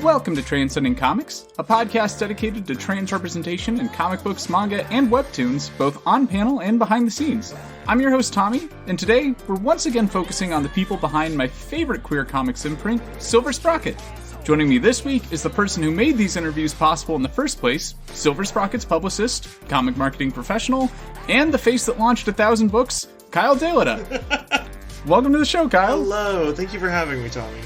Welcome to Transcending Comics, a podcast dedicated to trans representation in comic books, manga, and webtoons, both on panel and behind the scenes. I'm your host, Tommy, and today we're once again focusing on the people behind my favorite queer comics imprint, Silver Sprocket. Joining me this week is the person who made these interviews possible in the first place, Silver Sprocket's publicist, comic marketing professional, and the face that launched 1,000 books, Kyle Daileda. Welcome to the show, Kyle. Hello, thank you for having me, Tommy.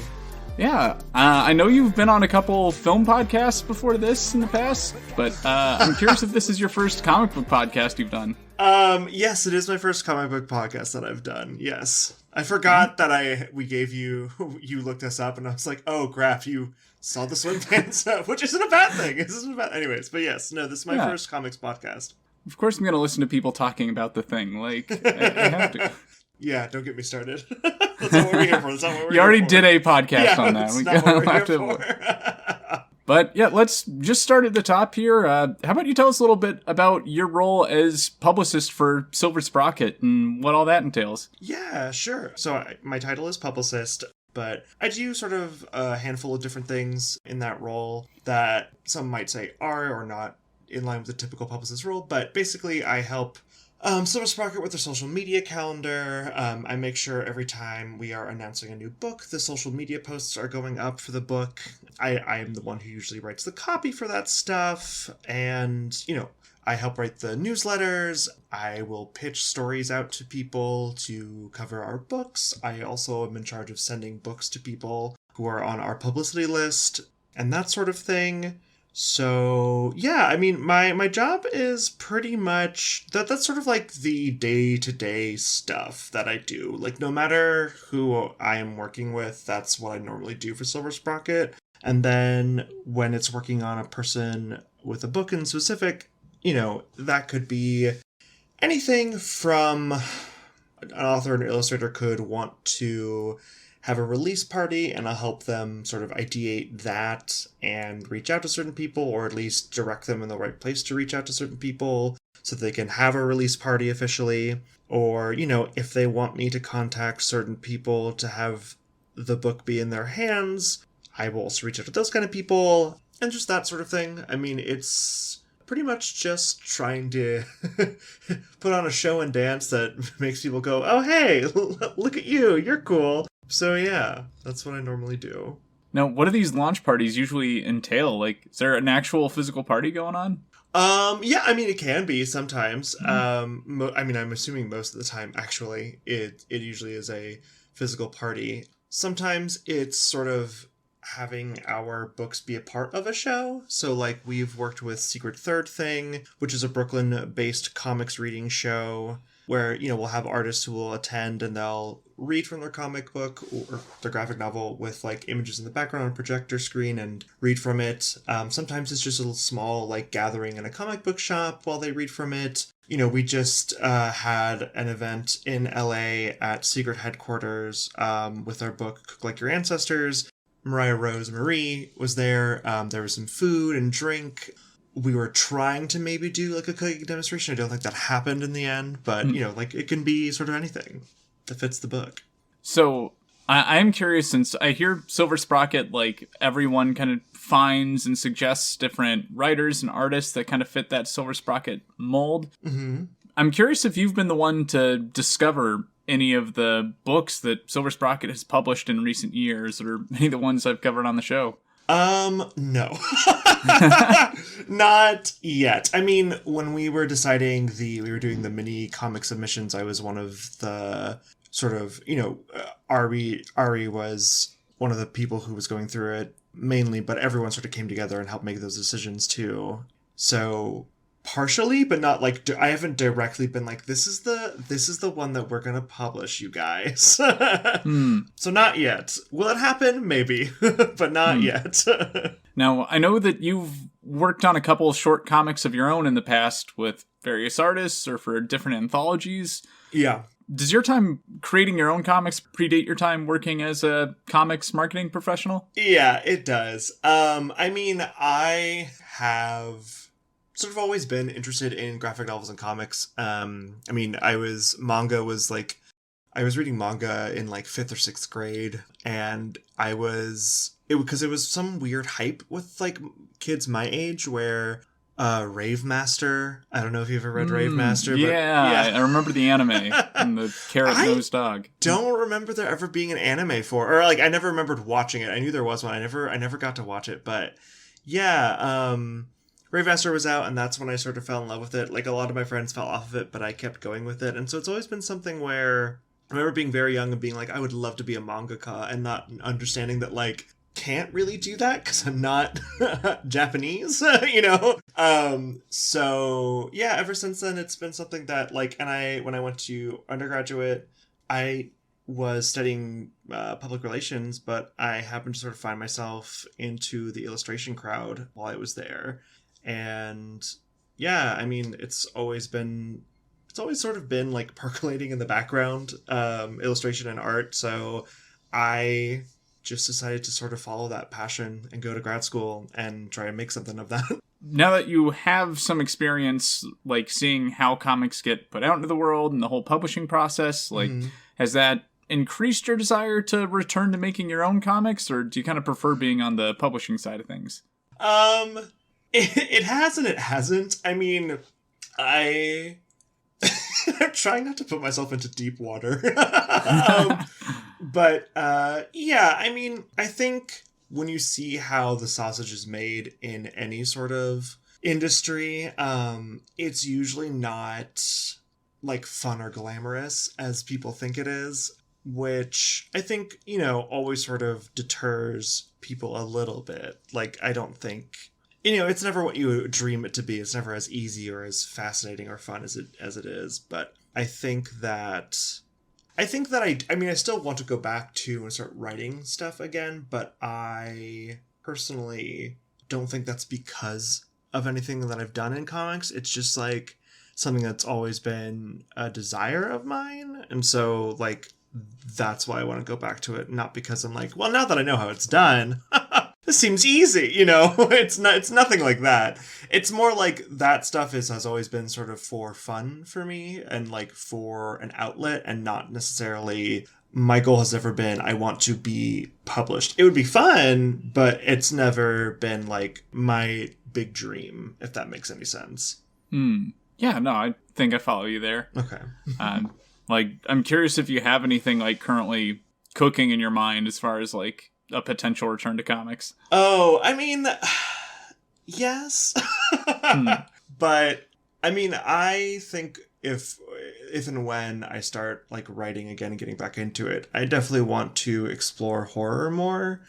Yeah, I know you've been on a couple film podcasts before this in the past, but I'm curious if this is your first comic book podcast you've done. Yes, it is my first comic book podcast that I've done, yes. I forgot that you looked us up, and I was like, oh crap, you saw the swim pants up, which isn't a bad thing. Anyways, but yes, no, this is my first comics podcast. Of course I'm going to listen to people talking about the thing, like, I have to. Yeah, don't get me started. That's not what we're here for. You already did a podcast on that. That's not what we're here for. But yeah, let's just start at the top here. How about you tell us a little bit about your role as publicist for Silver Sprocket and what all that entails? Yeah, sure. So my title is publicist, but I do sort of a handful of different things in that role that some might say are or not in line with the typical publicist role. But basically, I help Silver Sprocket with their social media calendar. I make sure every time we are announcing a new book, the social media posts are going up for the book. I am the one who usually writes the copy for that stuff. And, I help write the newsletters. I will pitch stories out to people to cover our books. I also am in charge of sending books to people who are on our publicity list and that sort of thing. So, yeah, I mean, my job is pretty much, that's sort of like the day-to-day stuff that I do. Like, no matter who I am working with, that's what I normally do for Silver Sprocket. And then when it's working on a person with a book in specific, that could be anything from an author and illustrator could want to have a release party, and I'll help them sort of ideate that and reach out to certain people, or at least direct them in the right place to reach out to certain people so they can have a release party officially. Or, if they want me to contact certain people to have the book be in their hands, I will also reach out to those kind of people, and just that sort of thing. I mean, it's pretty much just trying to put on a show and dance that makes people go, oh, hey, look at you, you're cool. So yeah, that's what I normally do. Now, what do these launch parties usually entail? Like, is there an actual physical party going on? Yeah, I mean, it can be sometimes. Mm-hmm. I'm assuming most of the time, actually, it usually is a physical party. Sometimes it's sort of having our books be a part of a show. So, like, we've worked with Secret Third Thing, which is a Brooklyn-based comics reading show, where, we'll have artists who will attend and they'll read from their comic book or their graphic novel with, like, images in the background on a projector screen and read from it. Sometimes it's just a little small, like, gathering in a comic book shop while they read from it. We just had an event in LA at Secret Headquarters with our book, Cook Like Your Ancestors. Mariah Rose Marie was there. There was some food and drink. We were trying to maybe do, like, a cooking demonstration. I don't think that happened in the end, but, it can be sort of anything that fits the book. So, I'm curious, since I hear Silver Sprocket, like, everyone kind of finds and suggests different writers and artists that kind of fit that Silver Sprocket mold. Mm-hmm. I'm curious if you've been the one to discover any of the books that Silver Sprocket has published in recent years, or any of the ones I've covered on the show. No. Not yet. I mean, when we were deciding we were doing the mini comic submissions, I was one of the sort of, Ari was one of the people who was going through it mainly, but everyone sort of came together and helped make those decisions too. So partially, but not like, I haven't directly been like, this is the one that we're going to publish, you guys. So not yet. Will it happen? Maybe, but not yet. Now, I know that you've worked on a couple short comics of your own in the past with various artists or for different anthologies. Yeah. Does your time creating your own comics predate your time working as a comics marketing professional? Yeah, it does. I mean, I have sort of always been interested in graphic novels and comics. I mean, I was reading manga in like 5th or 6th grade, and I was because it was some weird hype with like kids my age where Rave Master. I don't know if you've ever read Rave Master, but yeah, I remember the anime and the carrot-nosed dog. Don't remember there ever being an anime for, or like I never remembered watching it. I knew there was one. I never got to watch it, but yeah, Rave Master was out, and that's when I sort of fell in love with it. Like a lot of my friends fell off of it, but I kept going with it, and so it's always been something where I remember being very young and being like, I would love to be a mangaka, and not understanding that like can't really do that because I'm not Japanese, you know? So yeah, ever since then, it's been something that like, and when I went to undergraduate, I was studying public relations, but I happened to sort of find myself into the illustration crowd while I was there. And yeah, I mean, it's always sort of been like percolating in the background, illustration and art. So I just decided to sort of follow that passion and go to grad school and try and make something of that. Now that you have some experience, like seeing how comics get put out into the world and the whole publishing process, like has that increased your desire to return to making your own comics, or do you kind of prefer being on the publishing side of things? It has and it hasn't. I mean, I'm trying not to put myself into deep water. But yeah, I mean, I think when you see how the sausage is made in any sort of industry, it's usually not like fun or glamorous as people think it is, which I think, you know, always sort of deters people a little bit. Like, I don't think, you know, it's never what you dream it to be. It's never as easy or as fascinating or fun as it is. But I think that I mean, I still want to go back to and start writing stuff again, but I personally don't think that's because of anything that I've done in comics. It's just like something that's always been a desire of mine. And so like, that's why I want to go back to it. Not because I'm like, well, now that I know how it's done, this seems easy, you know. It's nothing like that. It's more like that stuff has always been sort of for fun for me and like for an outlet, and not necessarily my goal has never been I want to be published. It would be fun, but it's never been like my big dream, if that makes any sense. Yeah, no, I think I follow you there. Okay. Like, I'm curious if you have anything like currently cooking in your mind as far as like a potential return to comics. Oh, I mean, yes. But I mean, I think if and when I start like writing again and getting back into it, I definitely want to explore horror more.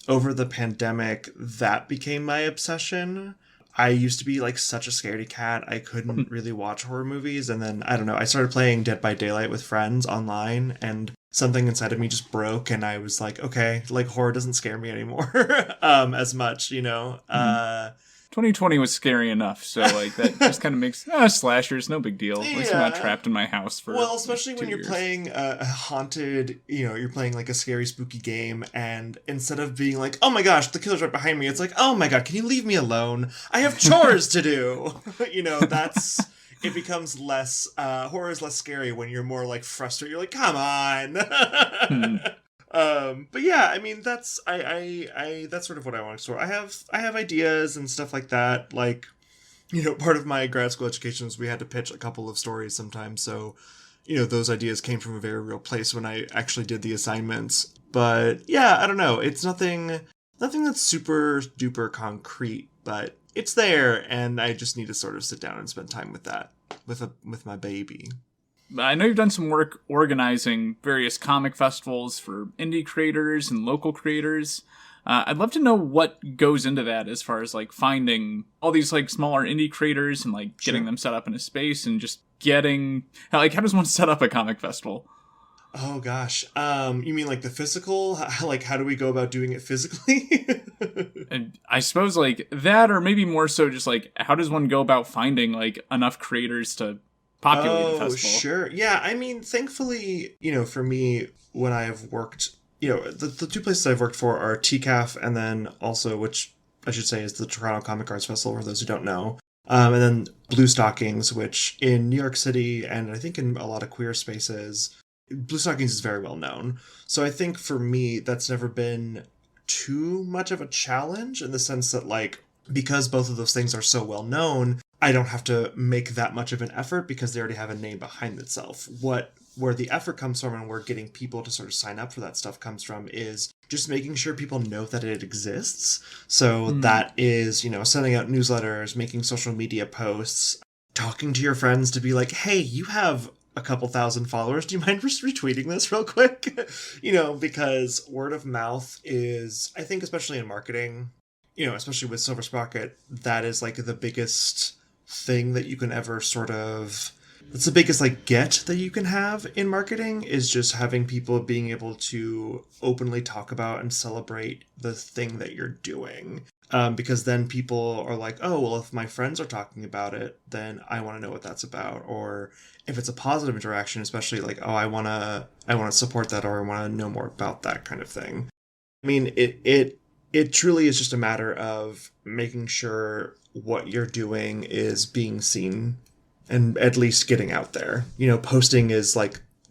Over the pandemic, that became my obsession. I used to be like such a scaredy cat. I couldn't really watch horror movies. And then, I don't know, I started playing Dead by Daylight with friends online, and something inside of me just broke, and I was like, okay, like horror doesn't scare me anymore as much, you know? 2020 was scary enough, so like that just kind of makes slashers no big deal. At least I'm not trapped in my house for especially when you're playing a haunted, you know, you're playing like a scary spooky game, and instead of being like, oh my gosh, the killer's right behind me, it's like, oh my god, can you leave me alone? I have chores to do. You know, that's it becomes less horror is less scary when you're more like frustrated. You're like, come on. But yeah, I mean, that's that's sort of what I want to explore. I have ideas and stuff like that. Like, you know, part of my grad school education was we had to pitch a couple of stories sometimes. So, you know, those ideas came from a very real place when I actually did the assignments. But yeah, I don't know. It's nothing that's super duper concrete, but it's there, and I just need to sort of sit down and spend time with that, with my baby. I know you've done some work organizing various comic festivals for indie creators and local creators. I'd love to know what goes into that as far as like finding all these like smaller indie creators and like getting them set up in a space and just getting like, how does one set up a comic festival? Oh gosh. You mean like the physical? Like how do we go about doing it physically? And I suppose like that, or maybe more so just like how does one go about finding like enough creators to populate the festival? Sure. Yeah, I mean, thankfully, you know, for me, when I've worked, you know, the two places I've worked for are TCAF, and then also, which I should say is the Toronto Comic Arts Festival, for those who don't know. And then Blue Stockings, which in New York City, and I think in a lot of queer spaces, Blue Stockings is very well known. So I think for me, that's never been too much of a challenge in the sense that, like, because both of those things are so well known, I don't have to make that much of an effort because they already have a name behind itself. Where the effort comes from and where getting people to sort of sign up for that stuff comes from is just making sure people know that it exists. So that is, sending out newsletters, making social media posts, talking to your friends to be like, hey, you have a couple thousand followers. Do you mind just retweeting this real quick? Because word of mouth is, I think, especially in marketing, especially with Silver Sprocket, that is like the biggest thing that you can ever it's the biggest get that you can have in marketing, is just having people being able to openly talk about and celebrate the thing that you're doing. Because then people are like, oh, well, if my friends are talking about it, then I want to know what that's about. Or if it's a positive interaction, especially oh, I want to support that, or I want to know more about that kind of thing. I mean, it truly is just a matter of making sure what you're doing is being seen and at least getting out there. Posting is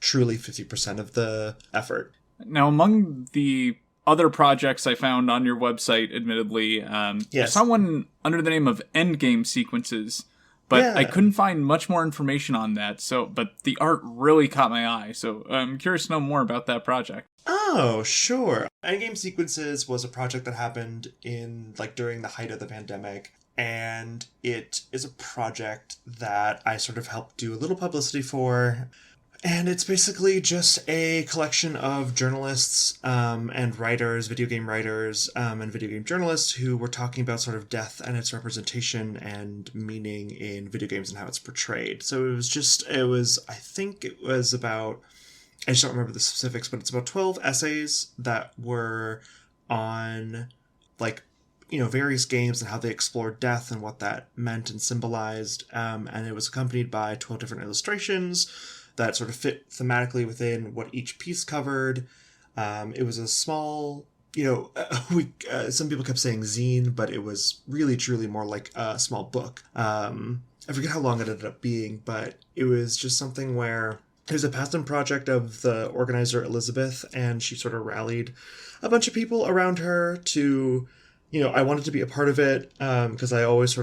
truly 50% of the effort. Now, among the other projects I found on your website, admittedly, I saw one under the name of Endgame Sequences, but I couldn't find much more information on that. But the art really caught my eye, so I'm curious to know more about that project. Oh, sure. Endgame Sequences was a project that happened during the height of the pandemic. And it is a project that I sort of helped do a little publicity for. And it's basically just a collection of journalists and writers, video game writers, and video game journalists who were talking about sort of death and its representation and meaning in video games and how it's portrayed. So I think it was about, I just don't remember the specifics, but it's about 12 essays that were on various games and how they explored death and what that meant and symbolized. And it was accompanied by 12 different illustrations that sort of fit thematically within what each piece covered. It was a small, some people kept saying zine, but it was really truly more like a small book. I forget how long it ended up being, but it was just something where it was a passion project of the organizer Elizabeth, and she sort of rallied a bunch of people around her to, I wanted to be a part of it, because I just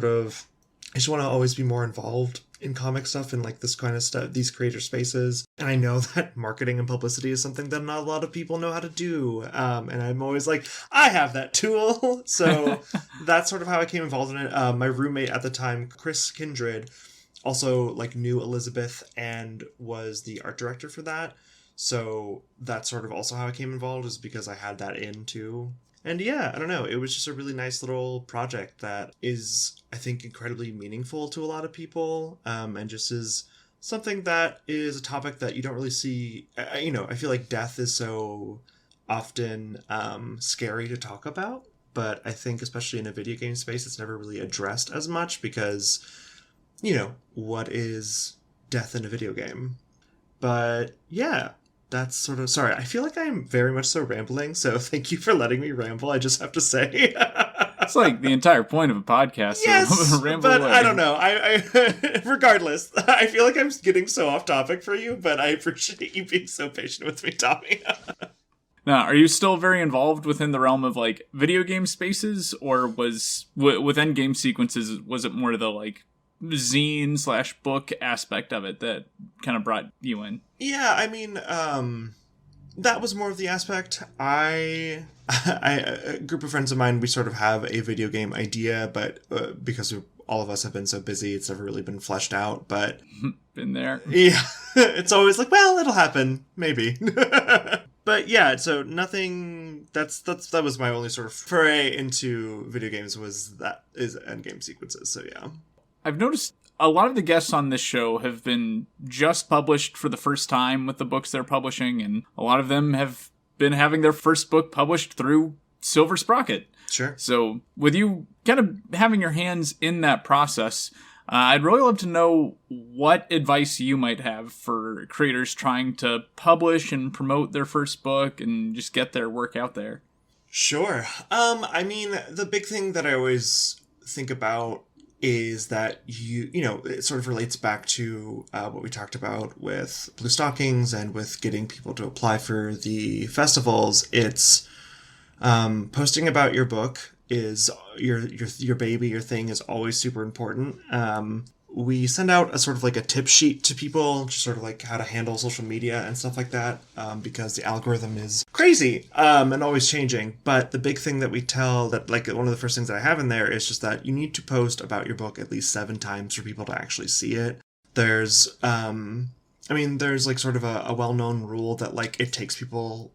want to always be more involved in comic stuff and this kind of stuff, these creator spaces. And I know that marketing and publicity is something that not a lot of people know how to do. And I'm always like, I have that tool. So that's sort of how I came involved in it. My roommate at the time, Chris Kindred, also knew Elizabeth and was the art director for that. So that's sort of also how I came involved, is because I had that in too. And yeah, I don't know. It was just a really nice little project that is, I think, incredibly meaningful to a lot of people, and just is something that is a topic that you don't really see. I feel like death is so often scary to talk about, but I think especially in a video game space, it's never really addressed as much because, what is death in a video game? But yeah. That's sort of, sorry, I feel like I'm very much so rambling, so thank you for letting me ramble, I just have to say. It's the entire point of a podcast. Yes, so but away. I don't know. I regardless, I feel like I'm getting so off topic for you, but I appreciate you being so patient with me, Tommy. Now, are you still very involved within the realm of video game spaces, or was with Endgame Sequences, was it more the zine/book aspect of it that kind of brought you in? Yeah, I mean, that was more of the aspect. A group of friends of mine, we sort of have a video game idea, but because all of us have been so busy, it's never really been fleshed out, but... Been there. Yeah, it's always well, it'll happen, maybe. But yeah, so nothing, that was my only sort of foray into video games, is Endgame Sequences, so yeah. I've noticed a lot of the guests on this show have been just published for the first time with the books they're publishing, and a lot of them have been having their first book published through Silver Sprocket. Sure. So with you kind of having your hands in that process, I'd really love to know what advice you might have for creators trying to publish and promote their first book and just get their work out there. Sure. I mean, the big thing that I always think about is that it sort of relates back to what we talked about with Blue Stockings and with getting people to apply for the festivals. It's Posting about your book is your baby, your thing is always super important. We send out a sort of like a tip sheet to people, just sort of like how to handle social media and stuff like that, because the algorithm is crazy and always changing. But the big thing that we tell, that like one of the first things that I have in there is just that you need to post about your book at least 7 times for people to actually see it. There's there's like sort of a well-known rule that like it takes people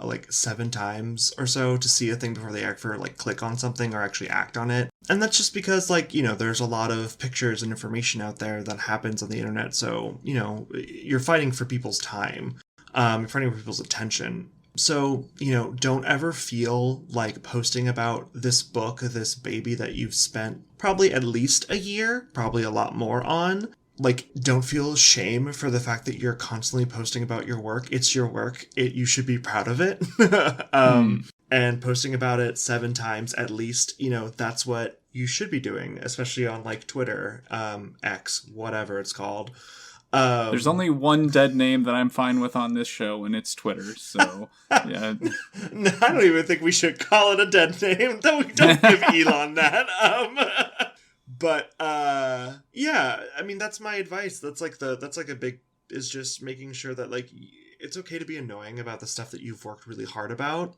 like 7 times or so to see a thing before they actually like click on something or actually act on it. And that's just because like, there's a lot of pictures and information out there that happens on the internet. So, you're fighting for people's time. You're fighting for people's attention. So, don't ever feel like posting about this book, this baby that you've spent probably at least a year, probably a lot more on. Like, don't feel shame for the fact that you're constantly posting about your work. It's your work. You should be proud of it. And posting about it 7 times at least, that's what you should be doing, especially on like Twitter, X, whatever it's called. There's only one dead name that I'm fine with on this show, and it's Twitter. So, yeah. No, I don't even think we should call it a dead name. Though we don't give Elon that. But yeah, I mean, that's my advice. That's like a big, is just making sure that like it's okay to be annoying about the stuff that you've worked really hard about.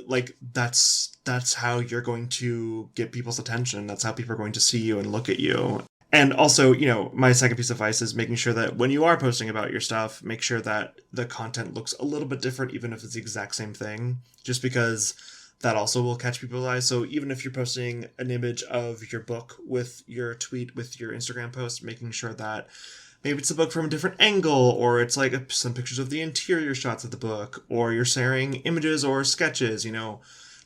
Like that's how you're going to get people's attention. That's how people are going to see you and look at you. And also, my second piece of advice is making sure that when you are posting about your stuff, make sure that the content looks a little bit different, even if it's the exact same thing, just because that also will catch people's eyes. So even if you're posting an image of your book with your tweet, with your Instagram post, making sure that maybe it's a book from a different angle, or it's like some pictures of the interior shots of the book, or you're sharing images or sketches,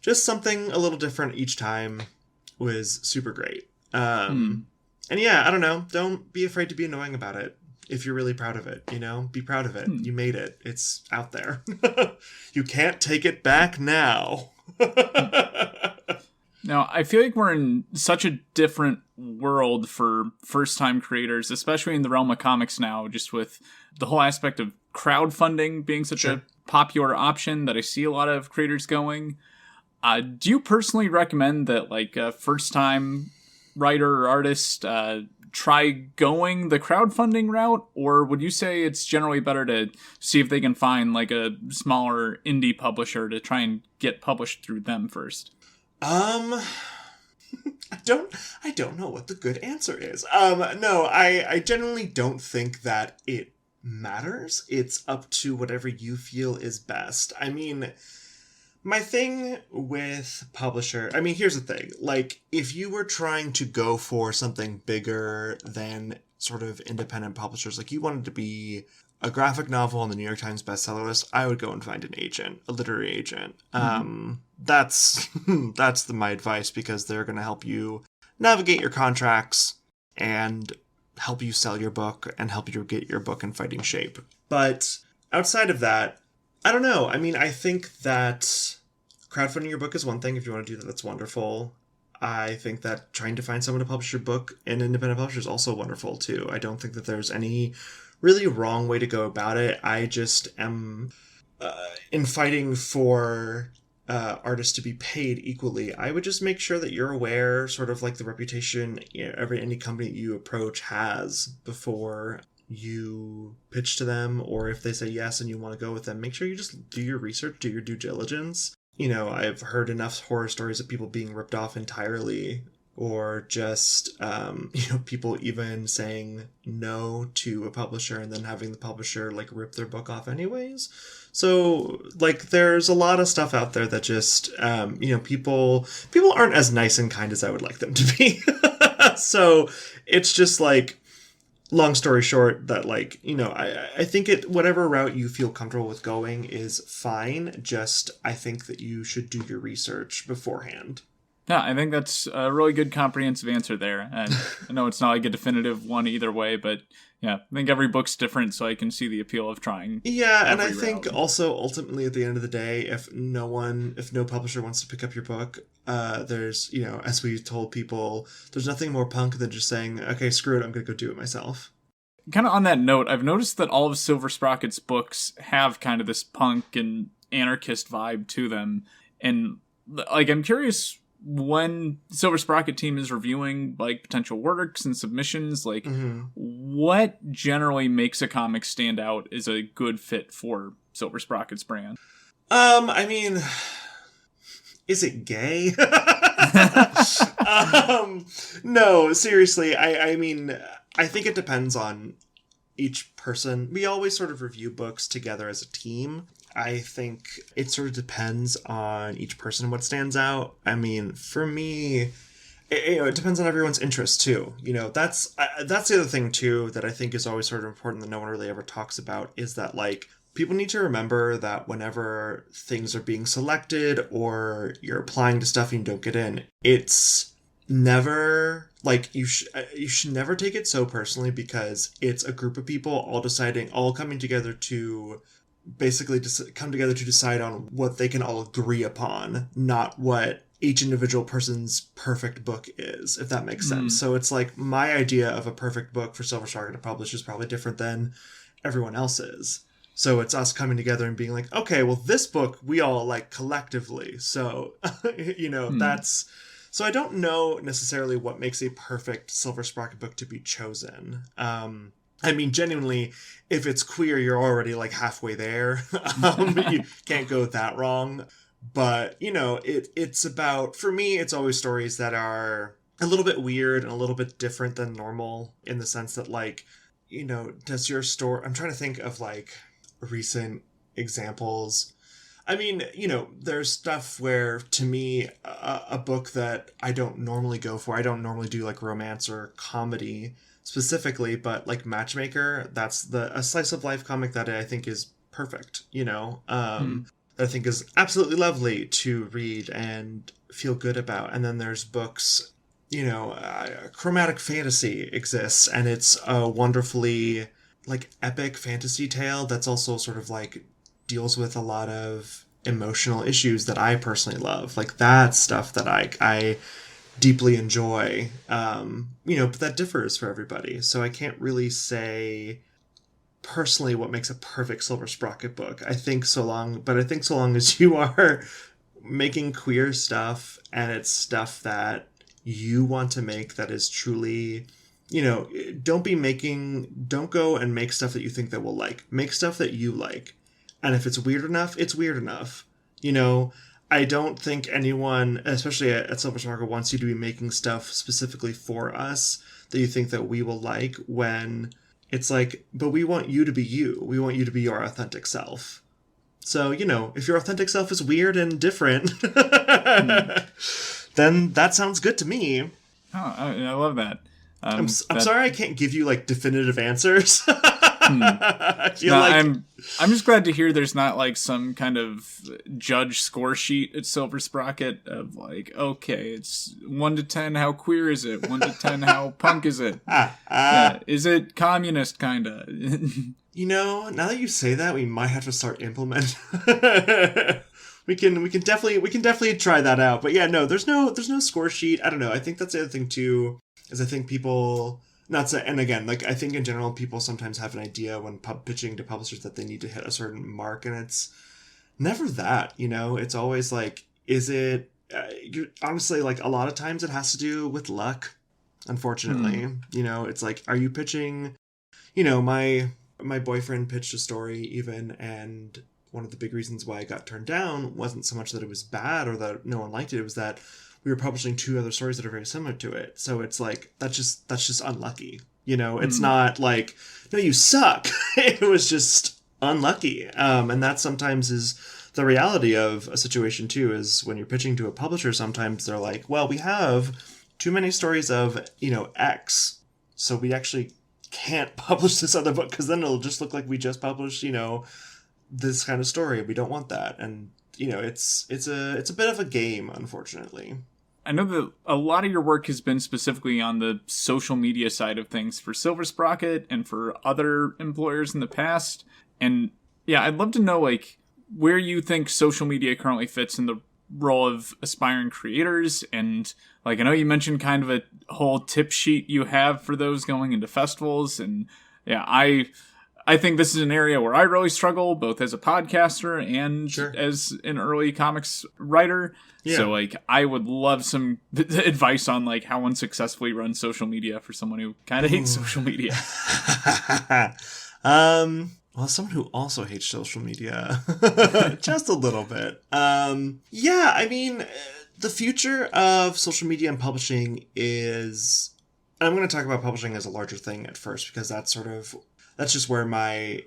just something a little different each time was super great. And yeah, I don't know. Don't be afraid to be annoying about it. If you're really proud of it, be proud of it. You made it. It's out there. You can't take it back now. Now, I feel like we're in such a different world for first-time creators, especially in the realm of comics now, just with the whole aspect of crowdfunding being such a popular option that I see a lot of creators going. Do you personally recommend that, like, a first-time writer or artist try going the crowdfunding route, or would you say it's generally better to see if they can find like a smaller indie publisher to try and get published through them first? I don't know what the good answer is. No, I genuinely don't think that it matters. It's up to whatever you feel is best. I mean, my thing with publisher, here's the thing. Like, if you were trying to go for something bigger than sort of independent publishers, like you wanted to be a graphic novel on the New York Times bestseller list, I would go and find an agent, a literary agent. That's my advice, because they're going to help you navigate your contracts and help you sell your book and help you get your book in fighting shape. But outside of that, I don't know. I think that crowdfunding your book is one thing. If you want to do that, that's wonderful. I think that trying to find someone to publish your book in independent publisher is also wonderful too. I don't think that there's any really wrong way to go about it. I just am in fighting for artists to be paid equally. I would just make sure that you're aware, sort of like the reputation any company you approach has before you pitch to them, or if they say yes and you want to go with them, make sure you just do your research, do your due diligence. I've heard enough horror stories of people being ripped off entirely, or just people even saying no to a publisher and then having the publisher like rip their book off anyways. So like there's a lot of stuff out there that just people aren't as nice and kind as I would like them to be. So it's just like, long story short, that like, I think whatever route you feel comfortable with going is fine. Just, I think that you should do your research beforehand. Yeah, I think that's a really good comprehensive answer there. And I know it's not like a definitive one either way, but yeah, I think every book's different, so I can see the appeal of trying. Yeah, and I think also ultimately at the end of the day, if no publisher wants to pick up your book, there's, as we told people, there's nothing more punk than just saying, okay, screw it, I'm going to go do it myself. Kind of on that note, I've noticed that all of Silver Sprocket's books have kind of this punk and anarchist vibe to them. And like, I'm curious, when Silver Sprocket team is reviewing like potential works and submissions, like what generally makes a comic stand out as a good fit for Silver Sprocket's brand? I mean, is it gay? No, seriously. I mean, I think it depends on each person. We always sort of review books together as a team. I think it sort of depends on each person what stands out. I mean, for me, it depends on everyone's interest too. That's the other thing too that I think is always sort of important that no one really ever talks about, is that like people need to remember that whenever things are being selected or you're applying to stuff and you don't get in, it's never like you should never take it so personally, because it's a group of people all coming together to basically come together to decide on what they can all agree upon, not what each individual person's perfect book is, if that makes sense. So it's like my idea of a perfect book for Silver Sprocket to publish is probably different than everyone else's. So it's us coming together and being like, okay, well, this book we all like collectively. So, that's... So I don't know necessarily what makes a perfect Silver Sprocket book to be chosen. I mean, genuinely, if it's queer, you're already like halfway there. You can't go that wrong. But, it's about, for me, it's always stories that are a little bit weird and a little bit different than normal, in the sense that, like, does your story... I'm trying to think of like recent examples. I mean, there's stuff where, to me, a book that I don't normally go for, I don't normally do like romance or comedy specifically, but like Matchmaker, that's a slice of life comic that I think is perfect, that I think is absolutely lovely to read and feel good about. And then there's books, Chromatic Fantasy exists, and it's a wonderfully like epic fantasy tale that's also sort of like deals with a lot of emotional issues that I personally love. Like, that's stuff that I deeply enjoy. But that differs for everybody. So I can't really say personally what makes a perfect Silver Sprocket book. I think so long as you are making queer stuff and it's stuff that you want to make that is truly... don't go and make stuff that you think that we'll like. Make stuff that you like. And if it's weird enough, it's weird enough. I don't think anyone, especially at Silver Sprocket, wants you to be making stuff specifically for us that you think that we will like, when it's like, but we want you to be you. We want you to be your authentic self. So, if your authentic self is weird and different, then that sounds good to me. Oh, I love that. I'm sorry I can't give you like definitive answers. I feel I'm just glad to hear there's not like some kind of judge score sheet at Silver Sprocket of like, okay, it's 1 to 10, how queer is it? 1 to 10, how punk is it? Is it communist kinda? Now that you say that, we might have to start implement. We can definitely try that out. But yeah, no, there's no score sheet. I don't know. I think that's the other thing too, is I think people... and again, like, I think in general, people sometimes have an idea when pitching to publishers that they need to hit a certain mark, and it's never that, It's always like, is it... honestly, like, a lot of times it has to do with luck, unfortunately. It's like, are you pitching... my boyfriend pitched a story even, and one of the big reasons why it got turned down wasn't so much that it was bad or that no one liked it, it was that we were publishing 2 other stories that are very similar to it. So it's like, that's just unlucky. It's not like, no, you suck. It was just unlucky. And that sometimes is the reality of a situation too, is when you're pitching to a publisher, sometimes they're like, well, we have too many stories of, X. So we actually can't publish this other book, because then it'll just look like we just published, this kind of story. We don't want that. And, it's a bit of a game, unfortunately. I know that a lot of your work has been specifically on the social media side of things for Silver Sprocket and for other employers in the past. And yeah, I'd love to know like where you think social media currently fits in the role of aspiring creators. And like, I know you mentioned kind of a whole tip sheet you have for those going into festivals. And yeah, I think this is an area where I really struggle, both as a podcaster and as an early comics writer. Yeah. So, like, I would love some advice on, like, how unsuccessfully run social media for someone who kind of hates social media. Well, someone who also hates social media, just a little bit. Yeah, I mean, the future of social media and publishing is... And I'm going to talk about publishing as a larger thing at first, because that's just where my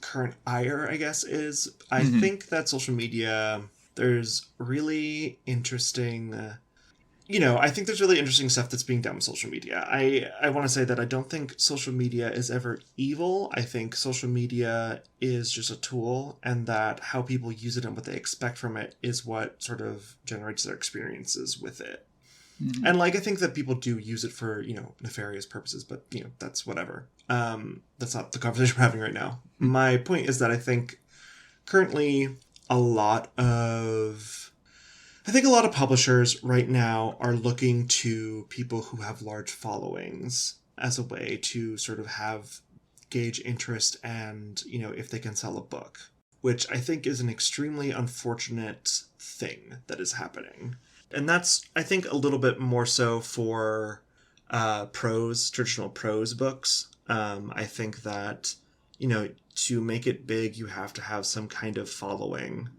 current ire, I guess, is. I think that social media, there's really interesting... I think there's really interesting stuff that's being done with social media. I want to say that I don't think social media is ever evil. I think social media is just a tool, and that how people use it and what they expect from it is what sort of generates their experiences with it. Mm-hmm. And, like, I think that people do use it for, nefarious purposes, but, that's whatever. That's not the conversation we're having right now. Mm-hmm. My point is that I think currently a lot of publishers right now are looking to people who have large followings as a way to sort of gauge interest and, if they can sell a book, which I think is an extremely unfortunate thing that is happening. And that's, I think, a little bit more so for traditional prose books. I think that, to make it big, you have to have some kind of following.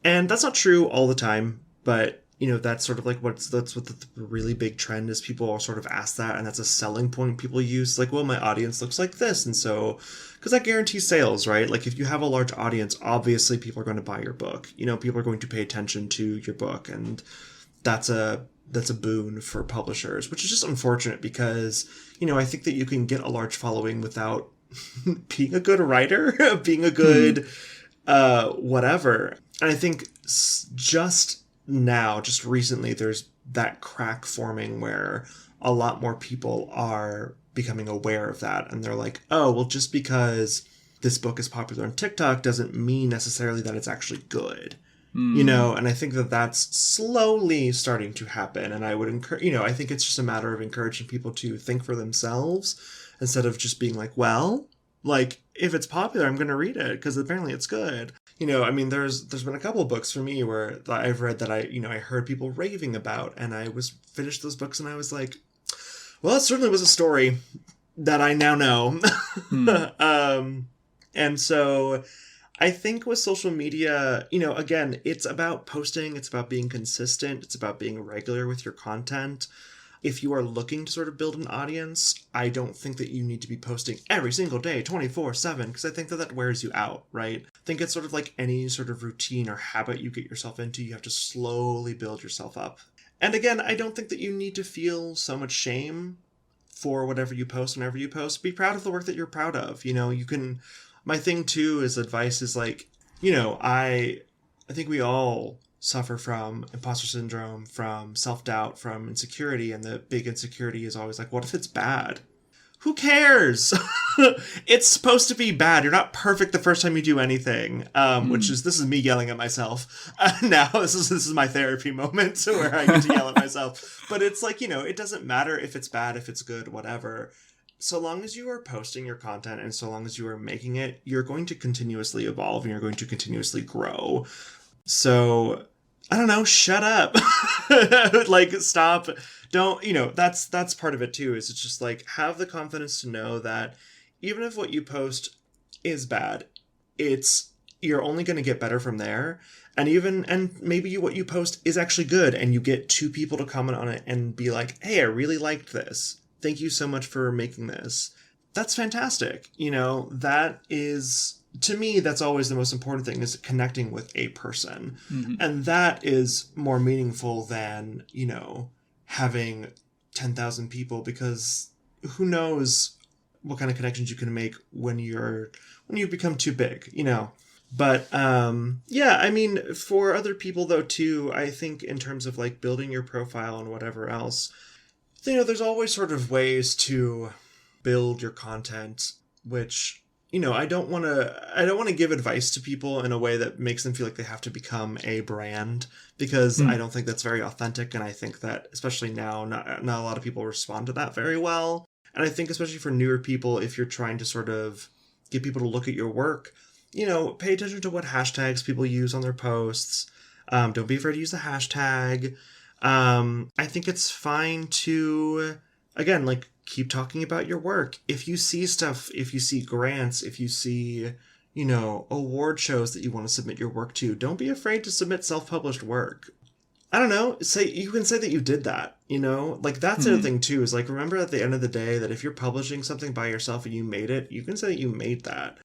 And that's not true all the time. But, that's sort of like that's what the really big trend is. People all sort of ask that, and that's a selling point people use. Like, well, my audience looks like this. And so, because that guarantees sales, right? Like, if you have a large audience, obviously people are going to buy your book. People are going to pay attention to your book. And that's a boon for publishers, which is just unfortunate because, I think that you can get a large following without being a good writer, being a good whatever. And I think just recently, there's that crack forming where a lot more people are becoming aware of that. And they're like, oh, well, just because this book is popular on TikTok doesn't mean necessarily that it's actually good. And I think that that's slowly starting to happen. And I would encourage, I think it's just a matter of encouraging people to think for themselves instead of just being like, well, like, if it's popular, I'm going to read it because apparently it's good. There's been a couple of books for me where I've read that I heard people raving about, and I finished those books and I was like, well, it certainly was a story that I now know. And so I think with social media, again, it's about posting, it's about being consistent, it's about being regular with your content. If you are looking to sort of build an audience, I don't think that you need to be posting every single day, 24/7, because I think that wears you out, right? I think it's sort of like any sort of routine or habit you get yourself into, you have to slowly build yourself up. And again, I don't think that you need to feel so much shame for whatever you post whenever you post. Be proud of the work that you're proud of. My thing too is advice is like, I think we all suffer from imposter syndrome, from self-doubt, from insecurity, and the big insecurity is always like, what if it's bad? Who cares? It's supposed to be bad. You're not perfect the first time you do anything, this is me yelling at myself. Now this is my therapy moment where I get to yell at myself. But it's like, it doesn't matter if it's bad, if it's good, whatever. So long as you are posting your content and so long as you are making it, you're going to continuously evolve and you're going to continuously grow. So, I don't know, shut up. Like, stop. Don't, that's part of it too, is it's just like, have the confidence to know that even if what you post is bad, you're only going to get better from there. And maybe what you post is actually good and you get 2 people to comment on it and be like, hey, I really liked this. Thank you so much for making this. That's fantastic. That is, to me, that's always the most important thing, is connecting with a person. Mm-hmm. And that is more meaningful than, having 10,000 people, because who knows what kind of connections you can make when you become too big, But, for other people though, too, I think in terms of like building your profile and whatever else, there's always sort of ways to build your content, which, I don't want to give advice to people in a way that makes them feel like they have to become a brand, because I don't think that's very authentic. And I think that especially now, not a lot of people respond to that very well. And I think especially for newer people, if you're trying to sort of get people to look at your work, pay attention to what hashtags people use on their posts. Don't be afraid to use the hashtag. I think it's fine to, again, like, keep talking about your work. If you see stuff, if you see grants, if you see, award shows that you want to submit your work to, don't be afraid to submit self-published work. I don't know, you can say that you did that, Like, that's the other thing, too, is, like, remember at the end of the day that if you're publishing something by yourself and you made it, you can say that you made that.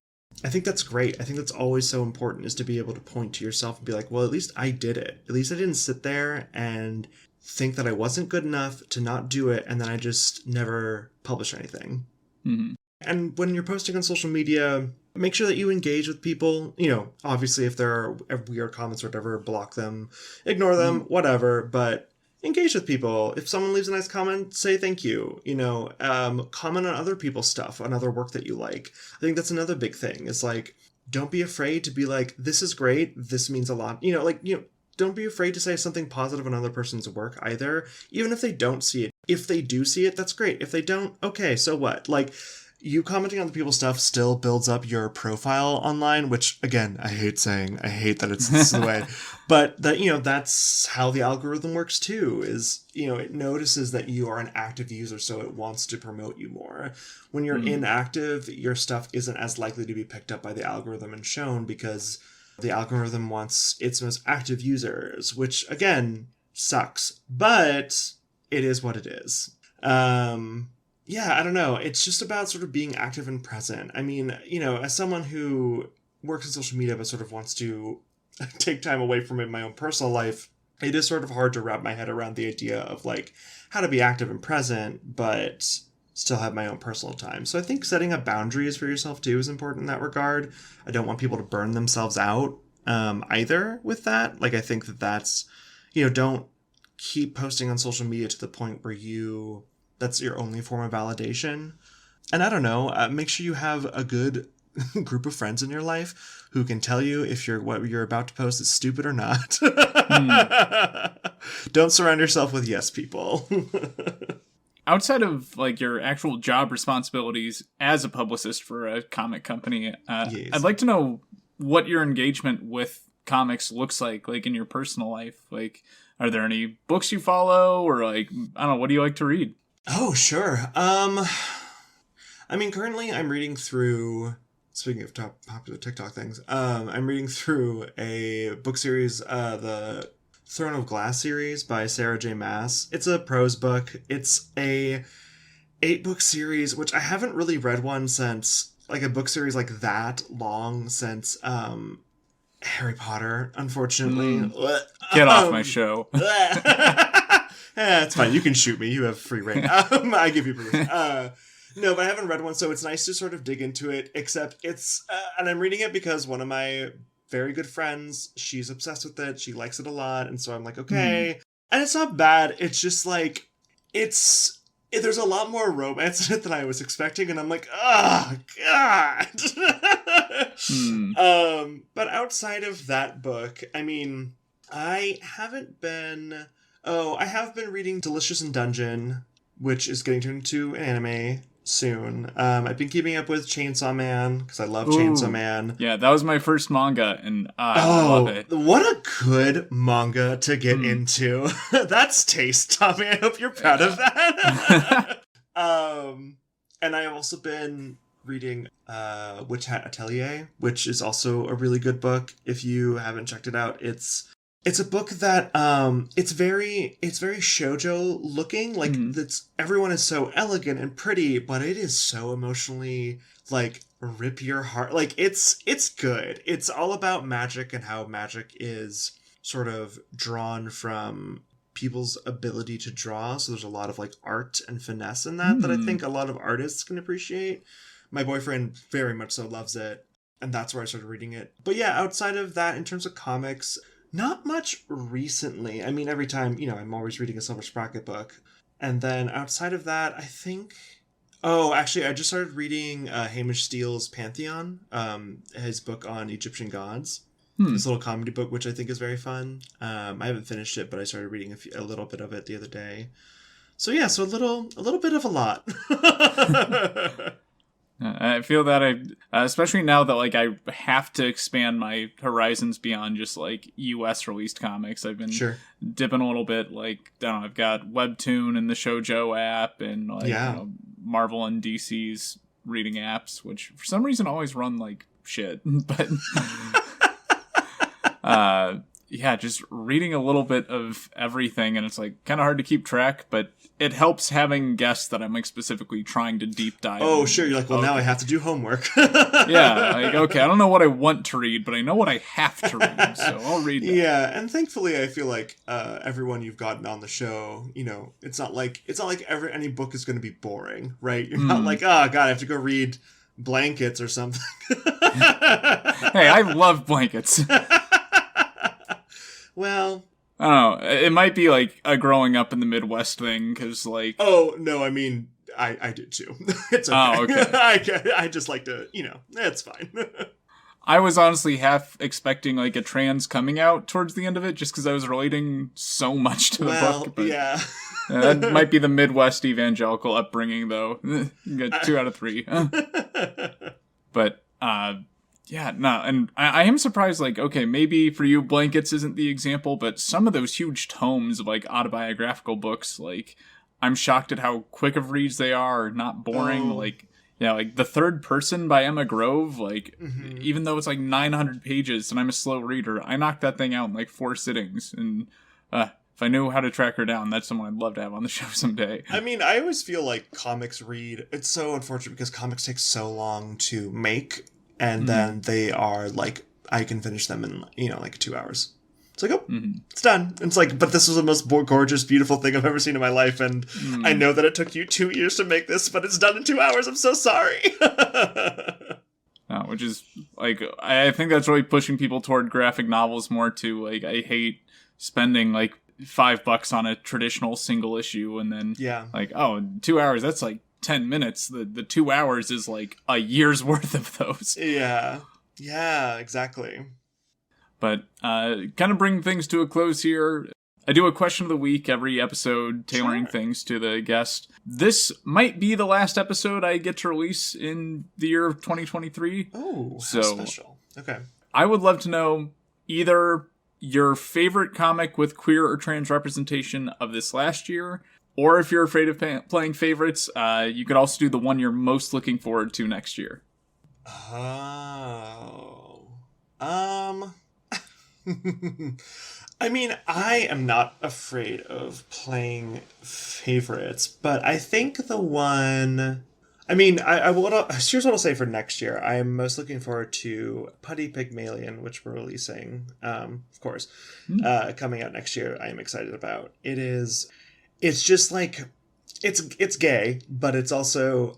I think that's great. I think that's always so important, is to be able to point to yourself and be like, well, at least I did it. At least I didn't sit there and think that I wasn't good enough to not do it, and then I just never publish anything. Mm-hmm. And when you're posting on social media, make sure that you engage with people. Obviously, if there are weird comments or whatever, block them, ignore them, whatever. But engage with people. If someone leaves a nice comment, say thank you. Comment on other people's stuff, on other work that you like. I think that's another big thing. Is like, don't be afraid to be like, this is great. This means a lot. Don't be afraid to say something positive on another person's work either, even if they don't see it. If they do see it, that's great. If they don't, okay, so what? Like, you commenting on the people's stuff still builds up your profile online, which, again, I hate saying. I hate that it's this way. But that, that's how the algorithm works too, is, it notices that you are an active user, so it wants to promote you more. When you're inactive, your stuff isn't as likely to be picked up by the algorithm and shown, because the algorithm wants its most active users, which, again, sucks. But it is what it is. Yeah, I don't know. It's just about sort of being active and present. I mean, as someone who works in social media but sort of wants to take time away from it in my own personal life, it is sort of hard to wrap my head around the idea of, like, how to be active and present but still have my own personal time. So I think setting up boundaries for yourself too is important in that regard. I don't want people to burn themselves out either with that. Like, I think that's, don't keep posting on social media to the point where that's your only form of validation. And I don't know, make sure you have a good group of friends in your life who can tell you if what you're about to post is stupid or not. Don't surround yourself with yes people. Outside of, like, your actual job responsibilities as a publicist for a comic company, Yes. I'd like to know what your engagement with comics looks like in your personal life. Like, are there any books you follow, or, like, I don't know, what do you like to read? Oh, sure. I mean, currently I'm reading through, speaking of popular TikTok things, I'm reading through a book series, the Throne of Glass series by Sarah J. Maas. It's a prose book. It's a 8-book series, which I haven't really read one since, like, a book series like that long since, Harry Potter, unfortunately. Get off my show. It's fine. You can shoot me. You have free reign. I give you permission. No, but I haven't read one, so it's nice to sort of dig into it, except it's... and I'm reading it because one of my very good friends, she's obsessed with it. She likes it a lot, and so I'm like, okay. And it's not bad. It's just like... there's a lot more romance in it than I was expecting, and I'm like, oh, God! But outside of that book, I mean, I have been reading Delicious in Dungeon, which is getting turned into an anime soon. I've been keeping up with Chainsaw Man, because I love Chainsaw Man. Yeah, that was my first manga, and I love it. What a good manga to get into. That's taste, Tommy. I hope you're proud of that. And I've also been reading Witch Hat Atelier, which is also a really good book. If you haven't checked it out, it's a book that it's very shoujo looking. Like, everyone is so elegant and pretty, but it is so emotionally, like, rip your heart. Like, it's good. It's all about magic and how magic is sort of drawn from people's ability to draw. So there's a lot of, like, art and finesse in that I think a lot of artists can appreciate. My boyfriend very much so loves it, and that's where I started reading it. But yeah, outside of that, in terms of comics, not much recently. I mean, every time, I'm always reading a Silver Sprocket book. And then outside of that, I think... Oh, actually, I just started reading Hamish Steele's Pantheon, his book on Egyptian gods. This little comedy book, which I think is very fun. I haven't finished it, but I started reading a little bit of it the other day. So yeah, so a little bit of a lot. I feel that especially now that like I have to expand my horizons beyond just like US released comics. I've been dipping a little bit. Like I don't know, I've got Webtoon and the Shoujo app, and like Marvel and DC's reading apps, which for some reason always run like shit. But just reading a little bit of everything, and it's like kind of hard to keep track, but it helps having guests that I'm like specifically trying to deep dive. Oh, sure. You're like, well, now I have to do homework. Yeah, like, okay, I don't know what I want to read, but I know what I have to read, so I'll read that. Yeah, and thankfully, I feel like everyone you've gotten on the show, it's not like any book is going to be boring, right? You're not like, oh, God, I have to go read Blankets or something. Hey, I love Blankets. Well, I don't know. It might be like a growing up in the Midwest thing, because like... Oh, no, I mean, I did too. It's okay. Oh, okay. I just like to, it's fine. I was honestly half expecting like a trans coming out towards the end of it, just because I was relating so much to the book. But, yeah. That might be the Midwest evangelical upbringing, though. You got 2 out of 3. But, yeah, no, and I am surprised, like, okay, maybe for you, Blankets isn't the example, but some of those huge tomes of, like, autobiographical books, like, I'm shocked at how quick of reads they are, not boring, like, like, The Third Person by Emma Grove, like, even though it's, like, 900 pages, and I'm a slow reader, I knocked that thing out in, like, 4 sittings, and, if I knew how to track her down, that's someone I'd love to have on the show someday. I mean, I always feel like comics it's so unfortunate because comics take so long to make. And then they are like, I can finish them in, like 2 hours. It's like, it's done. And it's like, but this was the most gorgeous, beautiful thing I've ever seen in my life. And I know that it took you 2 years to make this, but it's done in 2 hours. I'm so sorry. Which is like, I think that's really pushing people toward graphic novels more too. Like, I hate spending like $5 on a traditional single issue. And then like, 2 hours, that's like 10 minutes. The 2 hours is like a year's worth of those. Yeah, exactly. But kind of bring things to a close here. I do a question of the week every episode, tailoring things to the guest. This might be the last episode I get to release in the year of 2023. Oh, so special. Okay. I would love to know either your favorite comic with queer or trans representation of this last year, or if you're afraid of playing favorites, you could also do the one you're most looking forward to next year. I mean, I am not afraid of playing favorites, but I think the one... I mean, here's what I'll say for next year. I am most looking forward to Putty Pygmalion, which we're releasing, of course, coming out next year. I am excited about. It's just like, it's gay, but it's also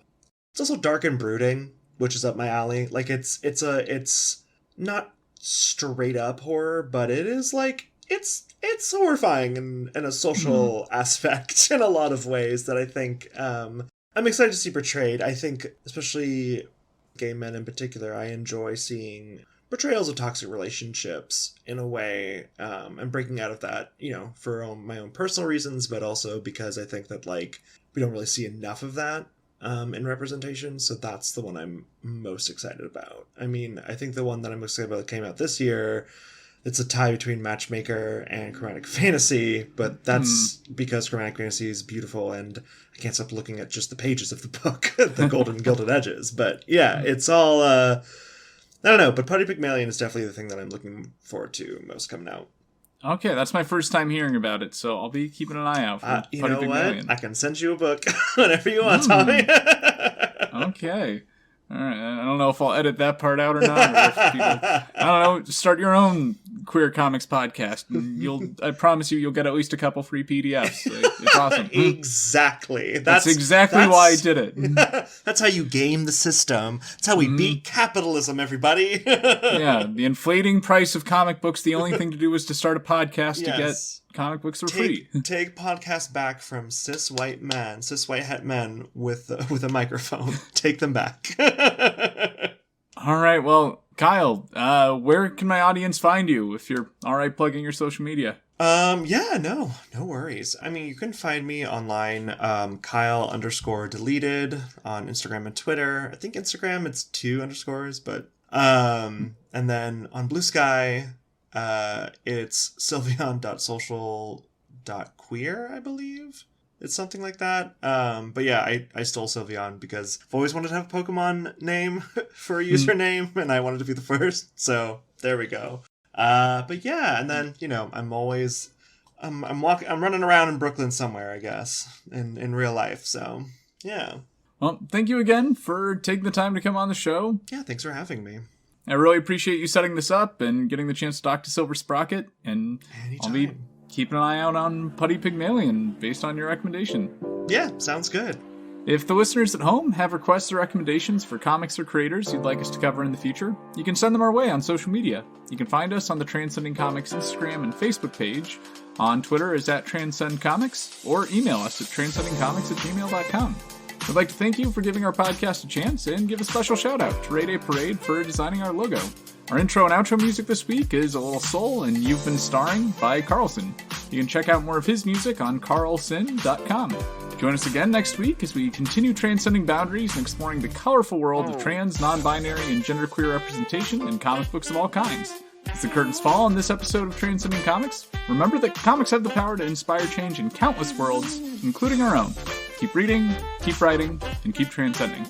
dark and brooding, which is up my alley. Like it's not straight up horror, but it is like, it's horrifying in a social aspect in a lot of ways that I think, I'm excited to see portrayed. I think, especially gay men in particular, I enjoy seeing portrayals of toxic relationships in a way, and breaking out of that, for my own personal reasons, but also because I think that, like, we don't really see enough of that in representation, so that's the one I'm most excited about. I mean, I think the one that I'm most excited about that came out this year, it's a tie between Matchmaker and Chromatic Fantasy, but that's because Chromatic Fantasy is beautiful, and I can't stop looking at just the pages of the book, the golden gilded edges. But yeah, it's all... I don't know, but Putty Pygmalion is definitely the thing that I'm looking forward to most coming out. Okay, that's my first time hearing about it, so I'll be keeping an eye out for Putty Pygmalion. What? I can send you a book whenever you want, Tommy. Okay. All right. I don't know if I'll edit that part out or not. Or if people, I don't know. Start your own queer comics podcast, and I promise you'll get at least a couple free PDFs. It's awesome. Exactly. That's exactly why I did it. That's how you game the system. That's how we beat capitalism, everybody. Yeah, the inflating price of comic books. The only thing to do is to start a podcast to get comic books for free. Take podcasts back from cis white het men with a microphone. Take them back. All right, well, Kyle, where can my audience find you if you're all right plugging your social media? Yeah, no worries. I mean, you can find me online, Kyle_deleted on Instagram and Twitter. I think Instagram it's 2 underscores, but, and then on Blue Sky, it's sylveon.social.queer, I believe. It's something like that. But yeah, I stole Sylveon because I've always wanted to have a Pokemon name for a username, and I wanted to be the first, so there we go. But yeah, and then, I'm always, I'm running around in Brooklyn somewhere, I guess, in real life. So yeah. Well, thank you again for taking the time to come on the show. Yeah, thanks for having me. I really appreciate you setting this up and getting the chance to talk to Silver Sprocket. And Anytime. I'll be keeping an eye out on Putty Pygmalion based on your recommendation. Yeah, sounds good. If the listeners at home have requests or recommendations for comics or creators you'd like us to cover in the future, you can send them our way on social media. You can find us on the Transcending Comics Instagram and Facebook page. On Twitter is @TranscendComics, or email us at transcendingcomics@gmail.com. We'd like to thank you for giving our podcast a chance and give a special shout out to Ray Day Parade for designing our logo. Our intro and outro music this week is A Little Soul and You've Been Starring by Carlson. You can check out more of his music on carlson.com. Join us again next week as we continue transcending boundaries and exploring the colorful world of trans, non-binary, and genderqueer representation in comic books of all kinds. As the curtains fall on this episode of Transcending Comics, remember that comics have the power to inspire change in countless worlds, including our own. Keep reading, keep writing, and keep transcending.